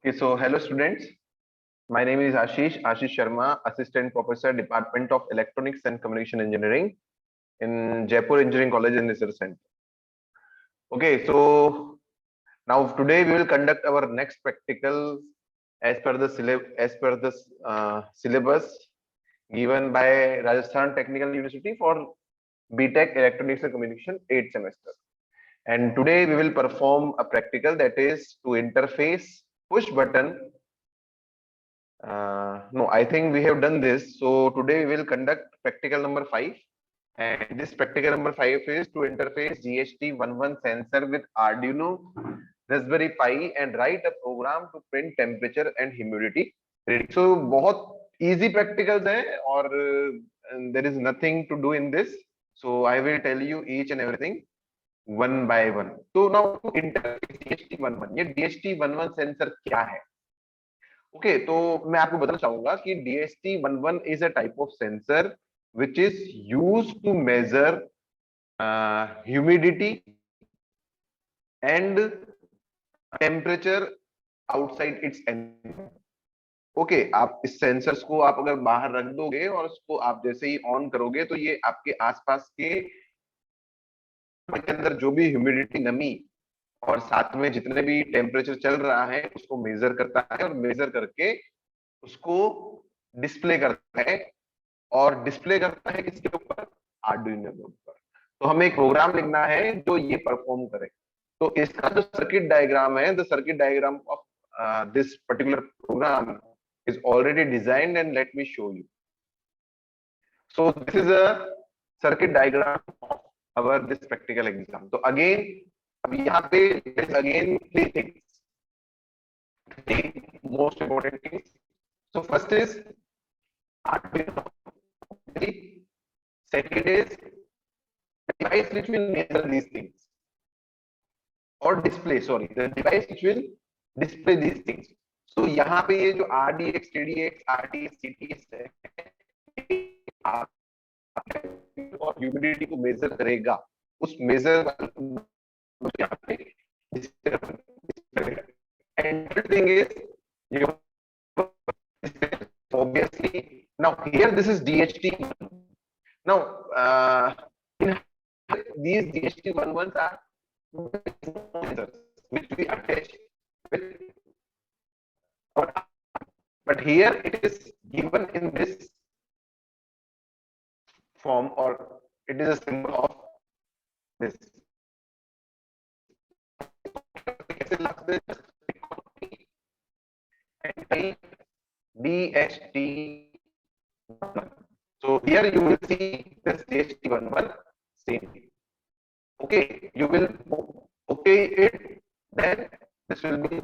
Okay, so hello students. My name is Ashish Sharma, Assistant Professor, Department of Electronics and Communication Engineering in Jaipur Engineering College and Research Center. Okay, so now today we will conduct our next practical as per the syllabus given by Rajasthan Technical University for BTech Electronics and Communication 8th semester. And today we will perform a practical that is to interface push button. No, I think we have done this. So today we will conduct practical number 5. And this practical number 5 is to interface GST11 sensor with Arduino Raspberry Pi and write a program to print temperature and humidity reading. So बहुत easy practicals हैं और there is nothing to do in this. So I will tell you each and everything one by one. So now to interface DHT11. ये DHT11 sensor क्या है? Okay तो मैं आपको बताना चाहूंगा कि DHT11 is a type of sensor which is used to measure humidity and temperature outside its environment. Okay आप इस सेंसर्स को आप अगर बाहर रख दोगे और उसको आप जैसे ही ऑन करोगे तो ये आपके आसपास के अंदर जो भी ह्यूमिडिटी नमी और साथ में जितने भी टेम्परेचर चल रहा है उसको मेजर करता है और मेजर करके उसको डिस्प्ले करता है और डिस्प्ले करता है किसके ऊपर? आर्डुइनो के ऊपर। तो हमें एक प्रोग्राम लिखना है जो ये परफॉर्म करे। तो इसका जो सर्किट डायग्राम है, the circuit diagram of this particular program is already designed and let me show you. So this is a circuit diagram of our this practical exam. So again, अब यहाँ पे again three things, three most important things. So first is Arduino. Second is device which will measure these things or display. Sorry, the device which will display these things. So यहाँ पे ये जो RDX, TDX, RDS, CTS है और humidity को major करेगा, उस major यहाँ पे and third thing is you obviously now here this is DHT. Now in these DHT11s are which we attach with, but here it is given in this form or it is a symbol of this. DHT. So here you will see this DHT11 same. Okay, you will okay it, then this will be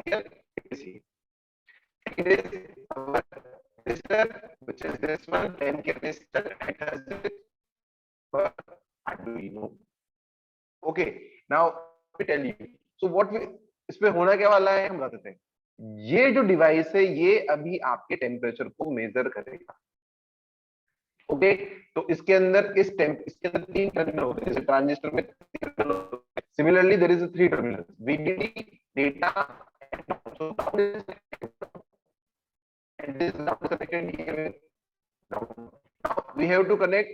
here. It is our resistor, which is this one, 10K resistor. It has this Arduino. Okay, now let me tell you. So what we इसमें होना क्या वाला है हम बताते हैं। ये जो डिवाइस है ये अभी आपके टेम्परेचर को मेजर करेगा। ओके, तो इसके अंदर इसके अंदर तीन टर्मिनल होते हैं, जैसे ट्रांजिस्टर में similarly there is three terminal, VDD, data and this is now connected here with ground. Now we have to connect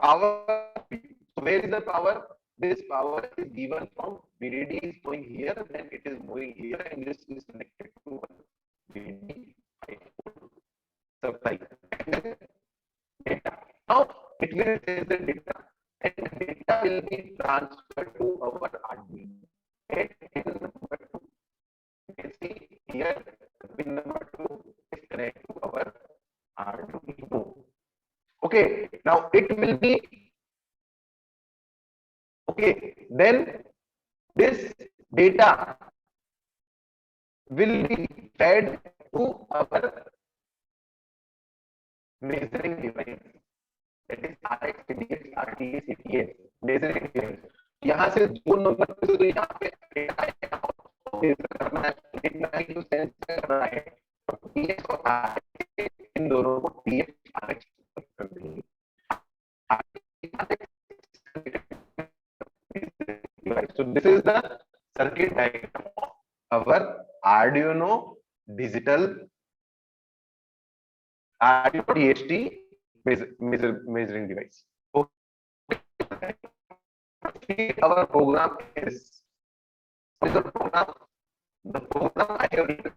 power. So where is the power? This power is given from VDD is going here, then it is moving here, and this is connected to VDD supply. Data. Now it will take the data, and the data will be transferred to our Arduino. Okay, number 2. You can see here pin number 2 is connected to our Arduino. Okay, now it will be okay. Then this data will be fed to our measuring device, that is RX, TDX, RTS, CTS measuring device. यहाँ से दो number से तो यहाँ पे करना है, देखना है कि सेंस करना है, TS और RX इन दोनों को TS RX कर देंगे। So this is the circuit diagram of our Arduino digital Arduino DHT measuring device. Okay. Our program is the program. The program I have written.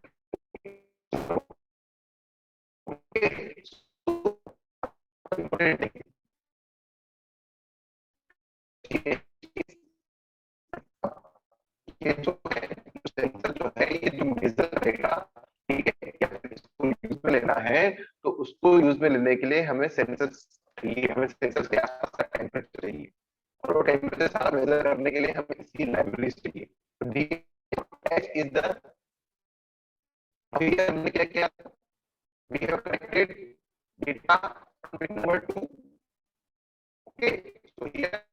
Okay. So, ये जो है sensor जो है ये जो मेजर करेगा, ठीक है, या फिर इसको यूज में लेना है, तो उसको यूज में लेने के लिए हमें सेंसर्स चाहिए, हमें सेंसर्स के आसपास का टेम्परेचर चाहिए, और वो टेम्परेचर सारा मेजर करने के लिए हमें इसकी लाइब्रेरी चाहिए। तो DH इज द, अभी हमने क्या किया, we have connected data number 2, okay, so here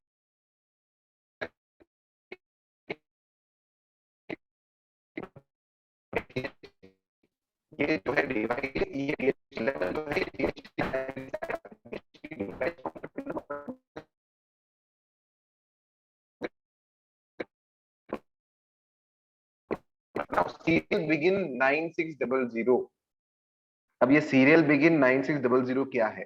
ये जो है डिवाइस, ये DH11 जो है सीरियल बिगिन 9600। अब ये सीरियल बिगिन 9600 क्या है,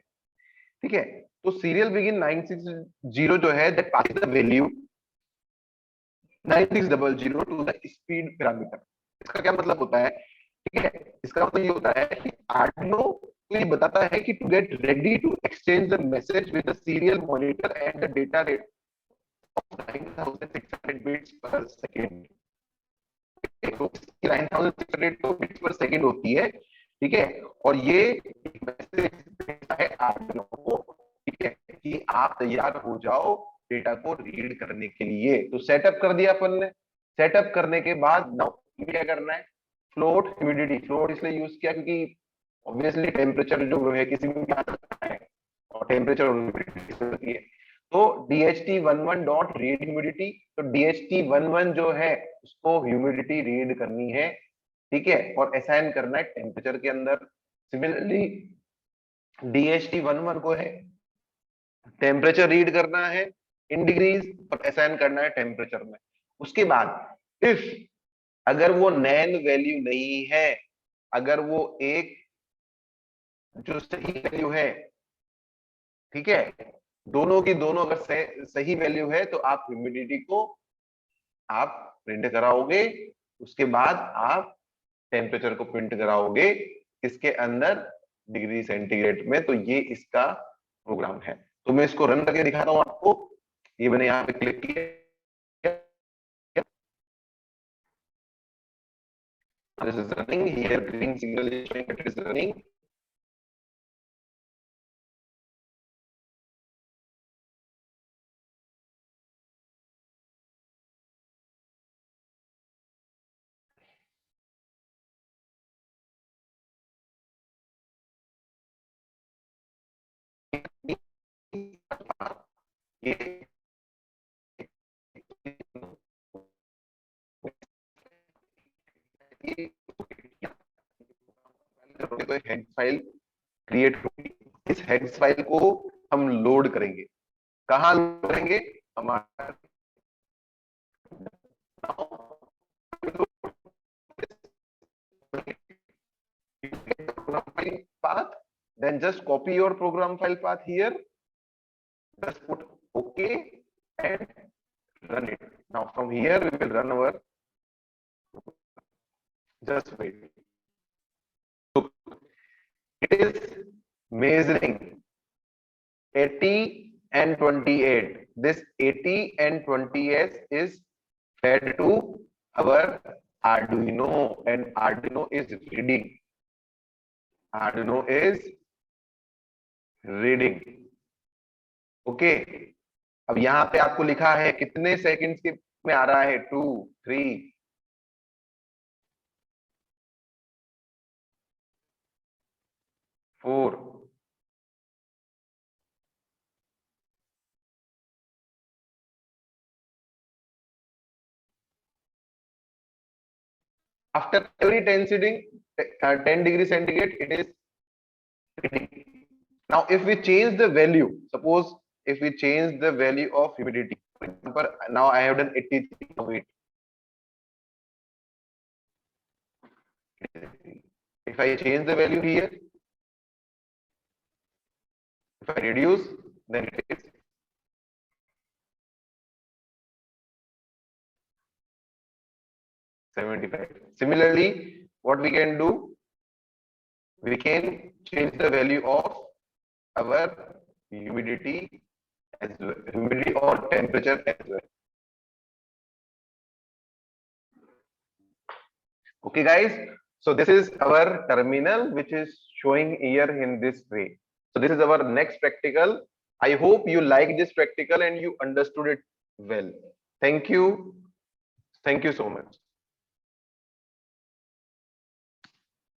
ठीक है, तो सीरियल बिगिन 960 जो है that pass the value 9600 to the speed parameter. इसका क्या मतलब होता है, ठीक है, इसका मतलब ये होता है कि आर्डिनो तो ये बताता है कि to get ready to exchange the message with the serial monitor and the data rate of 9600 bits per second. तो 9600 बिट्स पर सेकंड होती है, ठीक है, और ये मैसेज देता है आर्डिनो को, ठीक है, कि आप तैयार हो जाओ डेटा को रीड करने के लिए। तो सेटअप कर दिया अपन ने, सेटअप करने के बाद नाउ क्या करना है, फ्लोट ह्यूमिडिटी, फ्लोट इसलिए यूज किया क्योंकि ऑब्वियसली टेम्परेचर जो है किसी में भी आ सकता है, और टेम्परेचर और ह्यूमिडिटी होती है। तो DHT11 डॉट रीड ह्यूमिडिटी, तो DHT11 जो है उसको ह्यूमिडिटी रीड करनी है, ठीक है, और असाइन करना है टेम्परेचर के अंदर। सिमिलरली DHT11 को है टेम्परेचर रीड करना है इन डिग्रीज और असाइन करना है टेम्परेचर में। उसके बाद इफ अगर वो नैन वैल्यू नहीं है, अगर वो एक जो सही वैल्यू है, ठीक है, दोनों की दोनों अगर सही वैल्यू है तो आप ह्यूमिडिटी को आप प्रिंट कराओगे, उसके बाद आप टेम्परेचर को प्रिंट कराओगे इसके अंदर डिग्री सेंटीग्रेड में। तो ये इसका प्रोग्राम है। तो मैं इसको रन करके दिखाता हूं आपको। ये मैंने यहाँ पे क्लिक किया, this is running here, green signal is showing it is running. तो हेड फाइल क्रिएट होगी, इस हेड्स फाइल को हम लोड करेंगे, कहाँ लोड करेंगे, हमारा program file path, then just copy your program file path here, just put OK and run it. Now from here we will run our, just wait. So it is measuring 80 and 28. This 80 and 20s is fed to our Arduino and Arduino is reading. Arduino is reading. Okay, अब यहाँ पे आपको लिखा है कितने seconds के में आ रहा है, 2 3 4। After every 10 degree centigrade, it is reading. Now, if we change the value, suppose if we change the value of humidity, for example, now I have done 83 of it. If I change the value here, if I reduce, then it is 75. Similarly, what we can do, we can change the value of our humidity as well, humidity or temperature as well. Okay, guys. So this is our terminal, which is showing here in this way. So this is our next practical. I hope you like this practical and you understood it well. Thank you. Thank you so much.